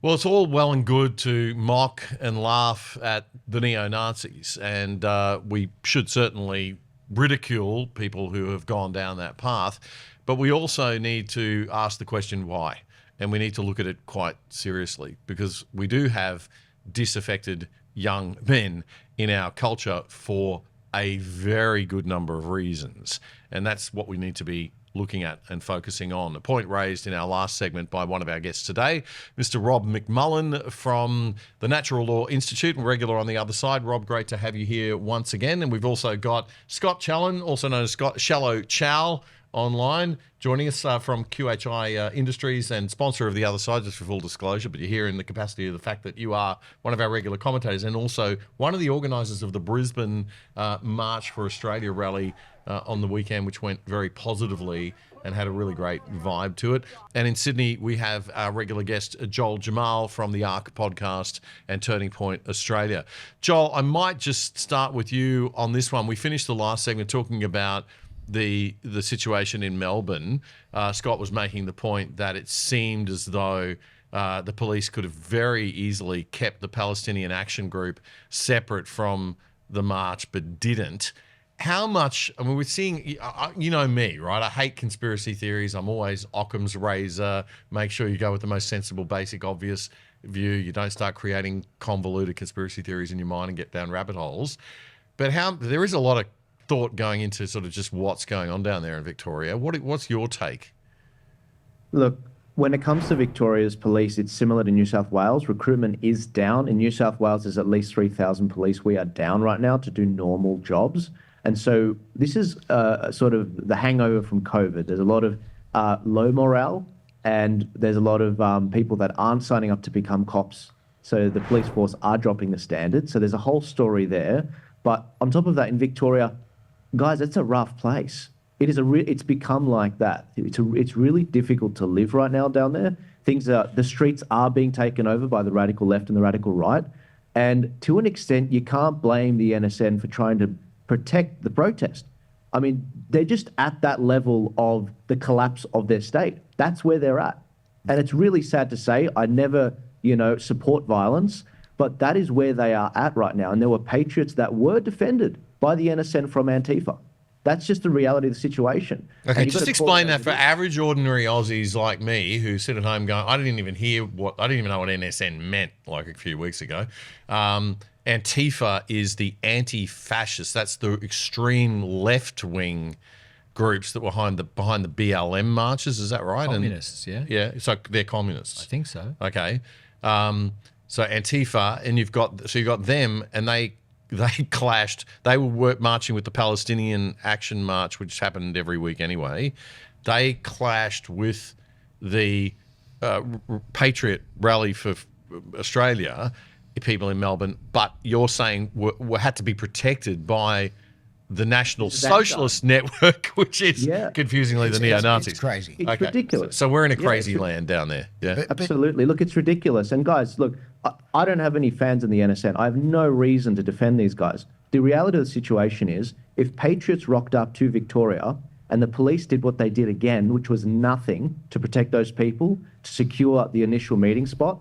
Well, it's all well and good to mock and laugh at the neo-Nazis, and we should certainly ridicule people who have gone down that path, but we also need to ask the question why, and we need to look at it quite seriously, because we do have disaffected young men in our culture for a very good number of reasons, and that's what we need to be looking at and focusing on. A point raised in our last segment by one of our guests today, Mr. Rob McMullen from the Natural Law Institute, and regular on the other side. Rob, great to have you here once again. And we've also got Scott Challen, also known as Shallow Chow, online, joining us from QHI Industries and sponsor of The Other Side, just for full disclosure, but you're here in the capacity of the fact that you are one of our regular commentators and also one of the organisers of the Brisbane March for Australia rally on the weekend, which went very positively and had a really great vibe to it. And in Sydney, we have our regular guest, Joel Jamal from the ARC podcast and Turning Point Australia. Joel, I might just start with you on this one. We finished the last segment talking about the situation in Melbourne. Scott was making the point that it seemed as though the police could have very easily kept the Palestinian Action Group separate from the march, but didn't. How much, I mean, we're seeing, you know me, right? I hate conspiracy theories. I'm always Occam's razor. Make sure you go with the most sensible, basic, obvious view. You don't start creating convoluted conspiracy theories in your mind and get down rabbit holes. But there is a lot of thought going into sort of just what's going on down there in Victoria. What's your take? Look, when it comes to Victoria's police, it's similar to New South Wales. Recruitment is down. In New South Wales, there's at least 3,000 police. We are down right now to do normal jobs. And so this is sort of the hangover from COVID. There's a lot of low morale, and there's a lot of people that aren't signing up to become cops. So the police force are dropping the standard. So there's a whole story there. But on top of that, in Victoria, guys, it's a rough place. It's become like that. It's really difficult to live right now down there. The streets are being taken over by the radical left and the radical right. And to an extent, you can't blame the NSN for trying to protect the protest. I mean, they're just at that level of the collapse of their state. That's where they're at. And it's really sad to say. I never, support violence, but that is where they are at right now. And there were patriots that were defended by the NSN from Antifa. That's just the reality of the situation. Okay, just explain that for average, ordinary Aussies like me who sit at home going, I didn't even know what NSN meant like a few weeks ago. Antifa is the anti-fascist. That's the extreme left-wing groups that were behind the BLM marches. Is that right? Communists, yeah. Yeah, so they're communists. I think so. Okay. So Antifa, and you got them, and they clashed. They were marching with the Palestinian Action March, which happened every week anyway. They clashed with the Patriot Rally for Australia, people in Melbourne, but you're saying had to be protected by the National Socialist Network, which is confusingly the neo-Nazis. It's crazy. It's ridiculous. So we're in a crazy land down there. Yeah, absolutely. Look, it's ridiculous. And guys, look, I don't have any fans in the NSN. I have no reason to defend these guys. The reality of the situation is, if patriots rocked up to Victoria and the police did what they did again, which was nothing to protect those people, to secure the initial meeting spot,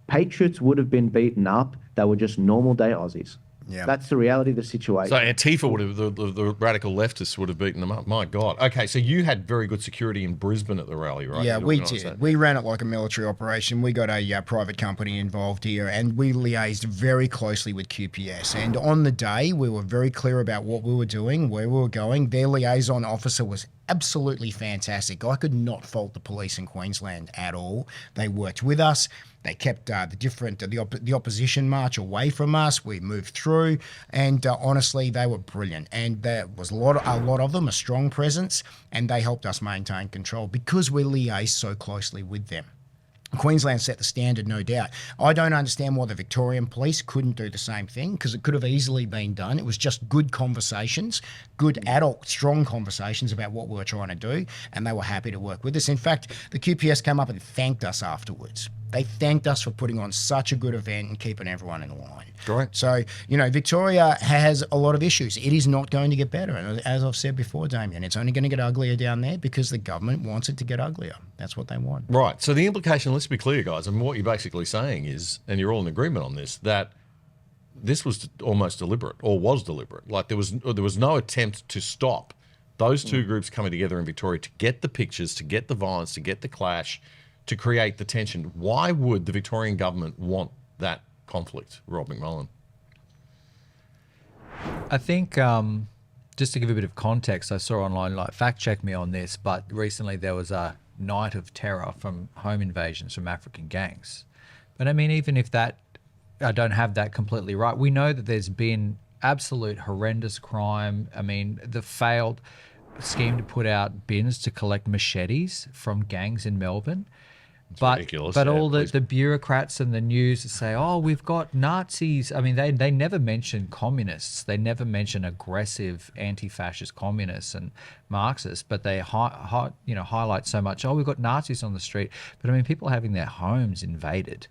patriots would have been beaten up. They were just normal day Aussies. Yeah. That's the reality of the situation. So Antifa would have, the radical leftists would have beaten them up. My God. Okay, so you had very good security in Brisbane at the rally, right? Yeah, we did. We ran it like a military operation. We got a private company involved here, and we liaised very closely with QPS. And on the day, we were very clear about what we were doing, where we were going. Their liaison officer was absolutely fantastic. I could not fault the police in Queensland at all. They worked with us. They kept the opposition march away from us. We moved through, and honestly, they were brilliant. And there was a lot of them, a strong presence, and they helped us maintain control because we liaised so closely with them. Queensland set the standard, no doubt. I don't understand why the Victorian police couldn't do the same thing, because it could have easily been done. It was just good conversations, good adult, strong conversations about what we were trying to do, and they were happy to work with us. In fact, the QPS came up and thanked us afterwards. They thanked us for putting on such a good event and keeping everyone in line. Correct. So, Victoria has a lot of issues. It is not going to get better. And as I've said before, Damien, it's only going to get uglier down there because the government wants it to get uglier. That's what they want. Right. So the implication, let's be clear, guys, and what you're basically saying is, and you're all in agreement on this, that this was almost deliberate, or was deliberate. Like there was no attempt to stop those two groups coming together in Victoria to get the pictures, to get the violence, to get the clash, to create the tension. Why would the Victorian government want that conflict, Rob McMullen? I think just to give a bit of context, I saw online, like fact check me on this, but recently there was a night of terror from home invasions from African gangs. But I mean, even if that, I don't have that completely right, we know that there's been absolute horrendous crime. I mean, the failed scheme to put out bins to collect machetes from gangs in Melbourne. Ridiculous. But Yeah, all please. the bureaucrats and the news that say, oh, we've got Nazis. I mean, they never mention communists. They never mention aggressive anti-fascist communists and Marxists, but they highlight so much, oh, we've got Nazis on the street. But I mean, people are having their homes invaded.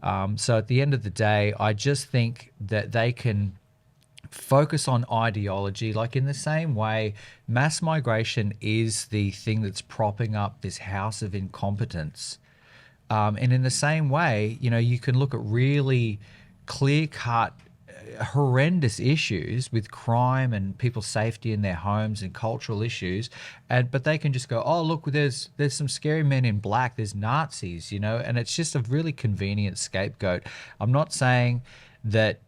So at the end of the day, I just think that they can focus on ideology, like in the same way mass migration is the thing that's propping up this house of incompetence. And in the same way, you can look at really clear-cut, horrendous issues with crime and people's safety in their homes and cultural issues, but they can just go, oh, look, there's some scary men in black, there's Nazis, and it's just a really convenient scapegoat. I'm not saying that,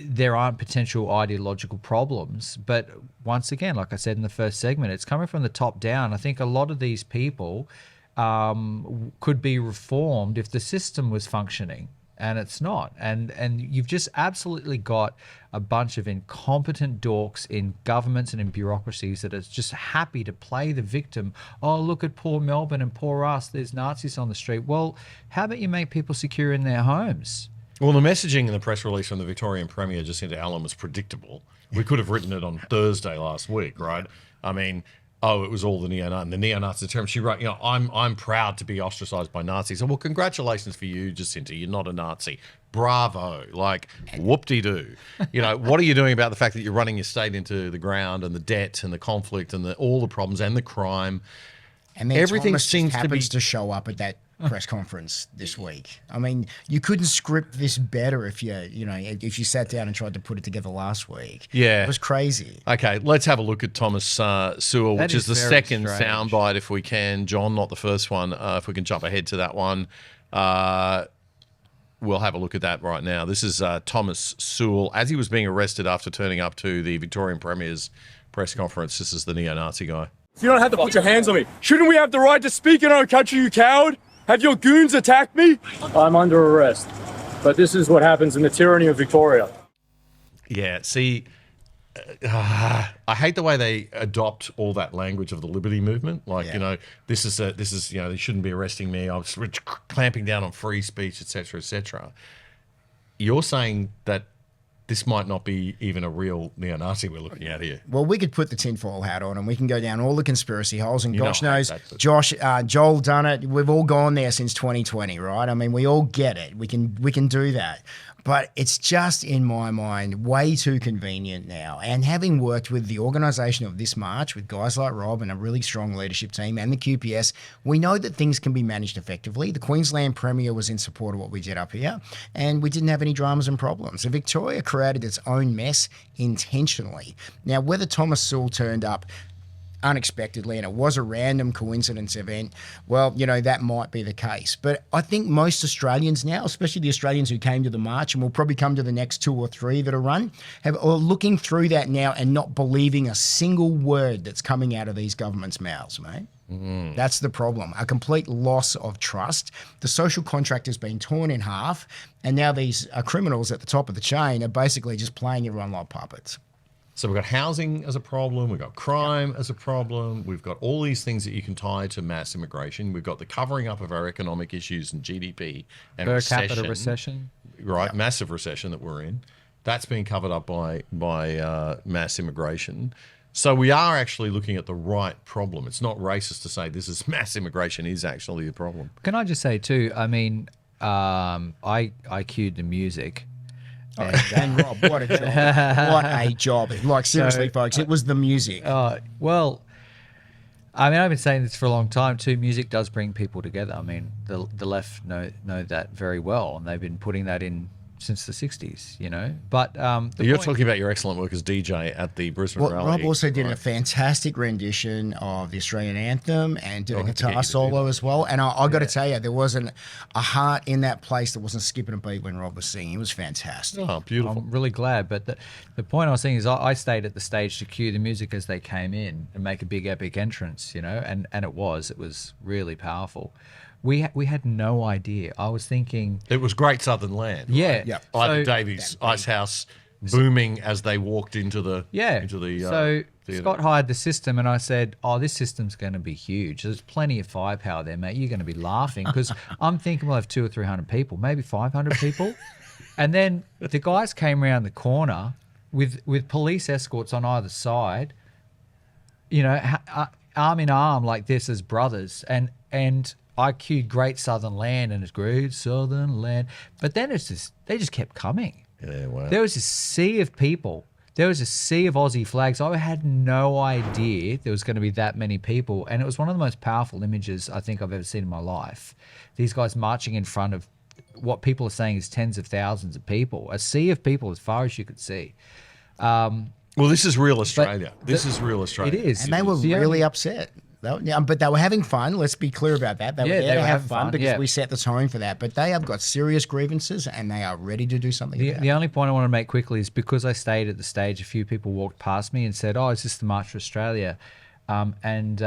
there aren't potential ideological problems, but once again, like I said in the first segment, it's coming from the top down. I think a lot of these people could be reformed if the system was functioning, and it's not. And you've just absolutely got a bunch of incompetent dorks in governments and in bureaucracies that are just happy to play the victim. Oh, look at poor Melbourne and poor us, there's Nazis on the street. Well, how about you make people secure in their homes? Well, the messaging in the press release from the Victorian Premier, Jacinta Allen, was predictable. We could have written it on Thursday last week, right? I mean, it was all the neo-Nazi term. She wrote, I'm proud to be ostracised by Nazis. Well, congratulations for you, Jacinta. You're not a Nazi. Bravo. Like, whoop-de-doo. What are you doing about the fact that you're running your state into the ground, and the debt and the conflict and all the problems and the crime? And then Everything Thomas seems just to be happens to show up at that press conference this week. I mean, you couldn't script this better if you sat down and tried to put it together last week. Yeah. It was crazy. Okay, let's have a look at Thomas Sewell, which is the very second strange. soundbite, if we can. John, not the first one. If we can jump ahead to that one, we'll have a look at that right now. This is Thomas Sewell as he was being arrested after turning up to the Victorian Premier's press conference. This is the neo-Nazi guy. You don't have to put your hands on me. Shouldn't we have the right to speak in our country, you coward? Have your goons attacked me? I'm under arrest. But this is what happens in the tyranny of Victoria. Yeah, see, I hate the way they adopt all that language of the liberty movement. Like, this is they shouldn't be arresting me. I was clamping down on free speech, etc., etc. You're saying that this might not be even a real neo-Nazi we're looking at here. Well, we could put the tinfoil hat on and we can go down all the conspiracy holes. And gosh I hate knows, that, but- Joel done it. We've all gone there since 2020, right? I mean, we all get it. We can do that. But it's just, in my mind, way too convenient now. And having worked with the organisation of this march, with guys like Rob and a really strong leadership team and the QPS, we know that things can be managed effectively. The Queensland Premier was in support of what we did up here, and we didn't have any dramas and problems. So Victoria created its own mess intentionally. Now, whether Thomas Sewell turned up unexpectedly and it was a random coincidence event, well, that might be the case. But I think most Australians now, especially the Australians who came to the march and will probably come to the next 2 or 3 that are run, are looking through that now and not believing a single word that's coming out of these governments' mouths, mate. That's the problem. A complete loss of trust. The social contract has been torn in half, and now these criminals at the top of the chain are basically just playing everyone like puppets. So we've got housing as a problem, we've got crime as a problem, we've got all these things that you can tie to mass immigration, we've got the covering up of our economic issues and GDP and Per capita recession. Right, massive recession that we're in. That's being covered up by mass immigration. So we are actually looking at the right problem. It's not racist to say this is mass immigration is actually the problem. Can I just say too? I mean, I cued the music. And Rob, what a job. What a job. Like, seriously, folks, it was the music. Well, I mean, I've been saying this for a long time too. Music does bring people together. I mean, the left know that very well, and they've been putting that in since the 60s, you know. But you're talking about your excellent work as DJ at the Brisbane rally. Rob also did a fantastic rendition of the Australian anthem and did a guitar solo as well. And I got to tell you, there wasn't a heart in that place that wasn't skipping a beat when Rob was singing. It was fantastic. Oh, beautiful. I'm really glad. But the point I was saying is I stayed at the stage to cue the music as they came in and make a big epic entrance, you know, and it was really powerful. We had no idea. I was thinking it was Great Southern Land. Yeah, right? yeah. Ida Davies Ice House booming as they walked into the So theatre. Scott hired the system, and I said, "Oh, this system's going to be huge. There's plenty of firepower there, mate. You're going to be laughing because I'm thinking we'll have 200 or 300 people, maybe 500 people." And then the guys came around the corner with police escorts on either side, you know, arm in arm like this as brothers, and I cued Great Southern Land, and it's Great Southern Land. But then they just kept coming. Yeah, wow. There was a sea of people. There was a sea of Aussie flags. I had no idea there was going to be that many people. And it was one of the most powerful images I think I've ever seen in my life. These guys marching in front of what people are saying is tens of thousands of people. A sea of people as far as you could see. Well, this is real Australia. This is real Australia. It is. And they were really upset. But they were having fun. Let's be clear about that. They were there to have fun because we set the tone for that. But they have got serious grievances and they are ready to do something about it. The only point I want to make quickly is because I stayed at the stage, a few people walked past me and said, "Oh, is this the March for Australia?" And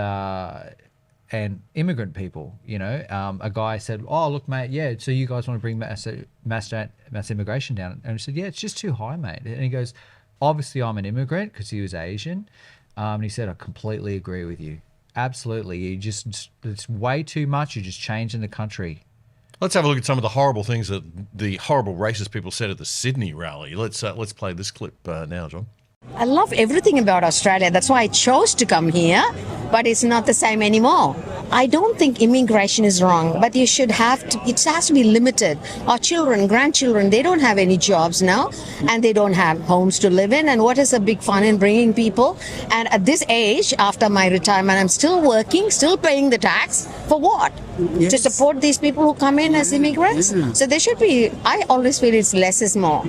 immigrant people, you know, a guy said, "Oh, look, mate, yeah, so you guys want to bring mass immigration down?" And I said, "Yeah, it's just too high, mate." And he goes, "Obviously, I'm an immigrant," because he was Asian. And he said, "I completely agree with you. Absolutely. It's way too much. You're just changing the country." Let's have a look at some of the horrible things that the horrible racist people said at the Sydney rally. Let's play this clip now, John. I love everything about Australia. That's why I chose to come here, but it's not the same anymore. I don't think immigration is wrong, but you should have to, it has to be limited. Our children, grandchildren, they don't have any jobs now, and they don't have homes to live in. And what is the big fun in bringing people? And at this age, after my retirement, I'm still working, still paying the tax. For what? Yes. To support these people who come in as immigrants? Mm-hmm. So there should be, I always feel it's less is more.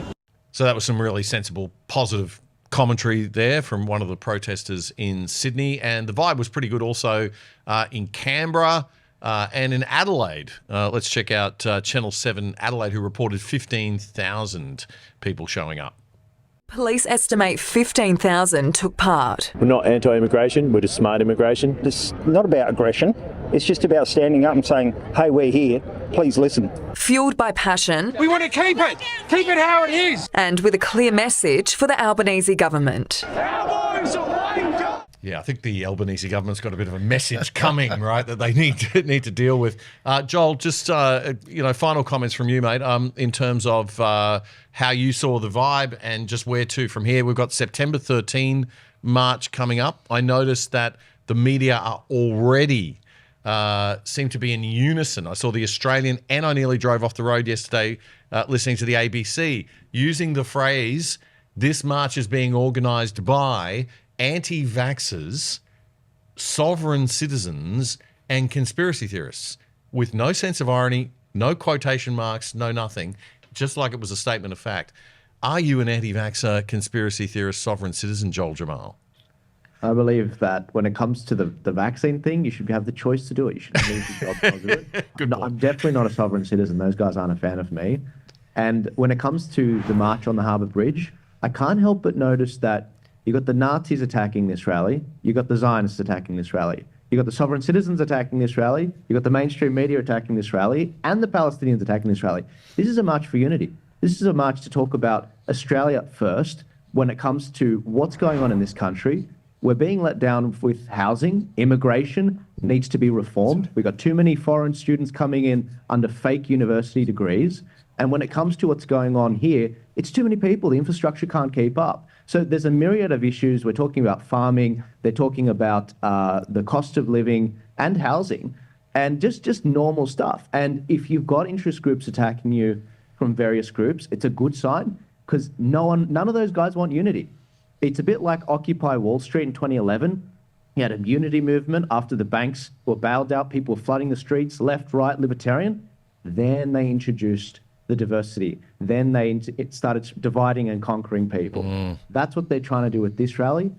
So that was some really sensible, positive commentary there from one of the protesters in Sydney, and the vibe was pretty good also in Canberra and in Adelaide. Let's check out Channel 7 Adelaide, who reported 15,000 people showing up. Police estimate 15,000 took part. We're not anti-immigration, we're just smart immigration. It's not about aggression, it's just about standing up and saying, hey, we're here, please listen. Fuelled by passion. We want to keep it how it is. And with a clear message for the Albanese government. Yeah, I think the Albanese government's got a bit of a message coming, right, that they need to deal with. Joel, just final comments from you, mate, in terms of how you saw the vibe and just where to from here. We've got September 13 March coming up. I noticed that the media are already seem to be in unison. I saw the Australian, and I nearly drove off the road yesterday listening to the ABC, using the phrase, "This march is being organised by anti-vaxxers, sovereign citizens, and conspiracy theorists," with no sense of irony, no quotation marks, no nothing, just like it was a statement of fact. Are you an anti-vaxxer, conspiracy theorist, sovereign citizen, Joel Jamal? I believe that when it comes to the vaccine thing, you should have the choice to do it. You should leave the job to do it. No, I'm definitely not a sovereign citizen. Those guys aren't a fan of me. And when it comes to the march on the Harbour Bridge, I can't help but notice that you got the Nazis attacking this rally, you got the Zionists attacking this rally, you got the sovereign citizens attacking this rally, you got the mainstream media attacking this rally, and the Palestinians attacking this rally. This is a march for unity. This is a march to talk about Australia first when it comes to what's going on in this country. We're being let down with housing. Immigration needs to be reformed. We've got too many foreign students coming in under fake university degrees. And when it comes to what's going on here, it's too many people. The infrastructure can't keep up. So there's a myriad of issues. We're talking about farming. They're talking about the cost of living and housing, and just normal stuff. And if you've got interest groups attacking you from various groups, it's a good sign, because none of those guys want unity. It's a bit like Occupy Wall Street in 2011. You had a unity movement after the banks were bailed out. People were flooding the streets, left, right, libertarian. Then they introduced the diversity. Then it started dividing and conquering people. That's what they're trying to do with this rally.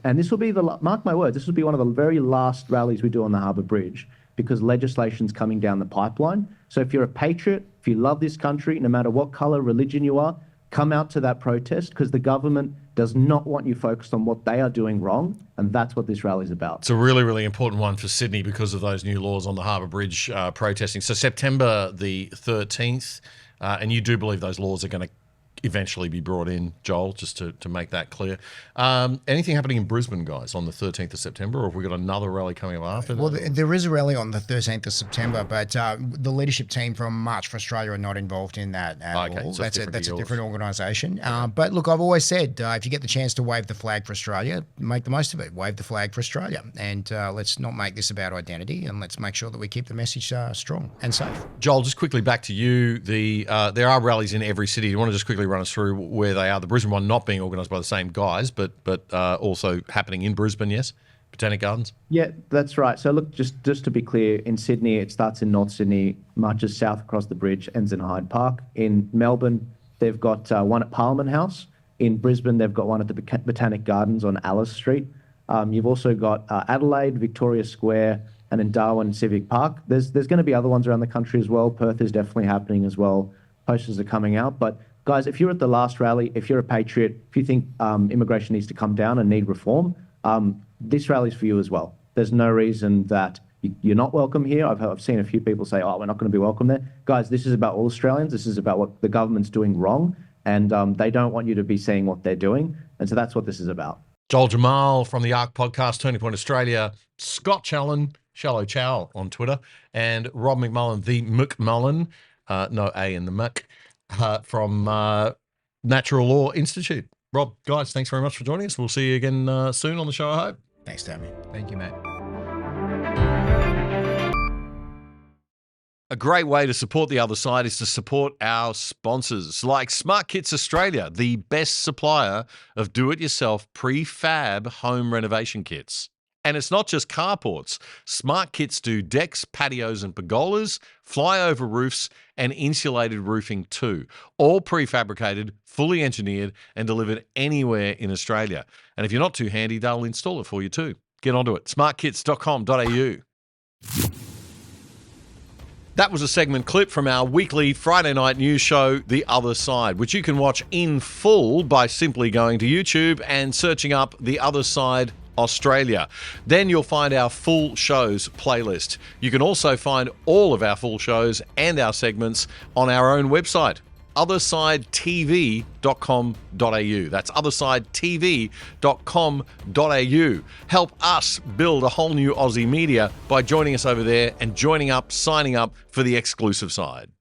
And this will be mark my words, this will be one of the very last rallies we do on the Harbour Bridge, because legislation's coming down the pipeline. So if you're a patriot, if you love this country, no matter what colour, religion you are, come out to that protest, because the government does not want you focused on what they are doing wrong, and that's what this rally is about. It's a really, really important one for Sydney because of those new laws on the Harbour Bridge protesting. So September the 13th, and you do believe those laws are going to eventually be brought in, Joel, just to make that clear. Anything happening in Brisbane, guys, on the 13th of September, or have we got another rally coming up after that? Well, there is a rally on the 13th of September, but the leadership team from March for Australia are not involved in that at all. So that's a different organisation. But look, I've always said, if you get the chance to wave the flag for Australia, make the most of it. Wave the flag for Australia. And let's not make this about identity, and let's make sure that we keep the message strong and safe. Joel, just quickly back to you. There are rallies in every city. You want to just quickly run us through where they are? The Brisbane one not being organised by the same guys, but also happening in Brisbane, yes? Botanic Gardens? Yeah, that's right. So look, just to be clear, in Sydney, it starts in North Sydney, marches south across the bridge, ends in Hyde Park. In Melbourne, they've got one at Parliament House. In Brisbane, they've got one at the Botanic Gardens on Alice Street. You've also got Adelaide, Victoria Square, and in Darwin Civic Park. There's going to be other ones around the country as well. Perth is definitely happening as well. Posters are coming out. But guys, if you're at the last rally, if you're a patriot, if you think immigration needs to come down and need reform, this rally's for you as well. There's no reason that you're not welcome here. I've seen a few people say, oh, we're not going to be welcome there. Guys, this is about all Australians. This is about what the government's doing wrong, and they don't want you to be seeing what they're doing. And so that's what this is about. Joel Jamal from the ARC podcast, Turning Point Australia, Scott Challen, Shallow Chow on Twitter, and Rob McMullen, the McMullen, no A in the Mc, from Natural Law Institute. Rob, guys, thanks very much for joining us. We'll see you again soon on the show, I hope. Thanks, Damien. Thank you, mate. A great way to support the other side is to support our sponsors, like Smart Kits Australia, the best supplier of do-it-yourself prefab home renovation kits. And it's not just carports. Smart Kits do decks, patios and pergolas, flyover roofs and insulated roofing too. All prefabricated, fully engineered and delivered anywhere in Australia. And if you're not too handy, they'll install it for you too. Get onto it. smartkits.com.au. That was a segment clip from our weekly Friday night news show, The Other Side, which you can watch in full by simply going to YouTube and searching up The Other Side Australia. Then you'll find our full shows playlist. You can also find all of our full shows and our segments on our own website, othersidetv.com.au. That's othersidetv.com.au. Help us build a whole new Aussie media by joining us over there and signing up for the exclusive side.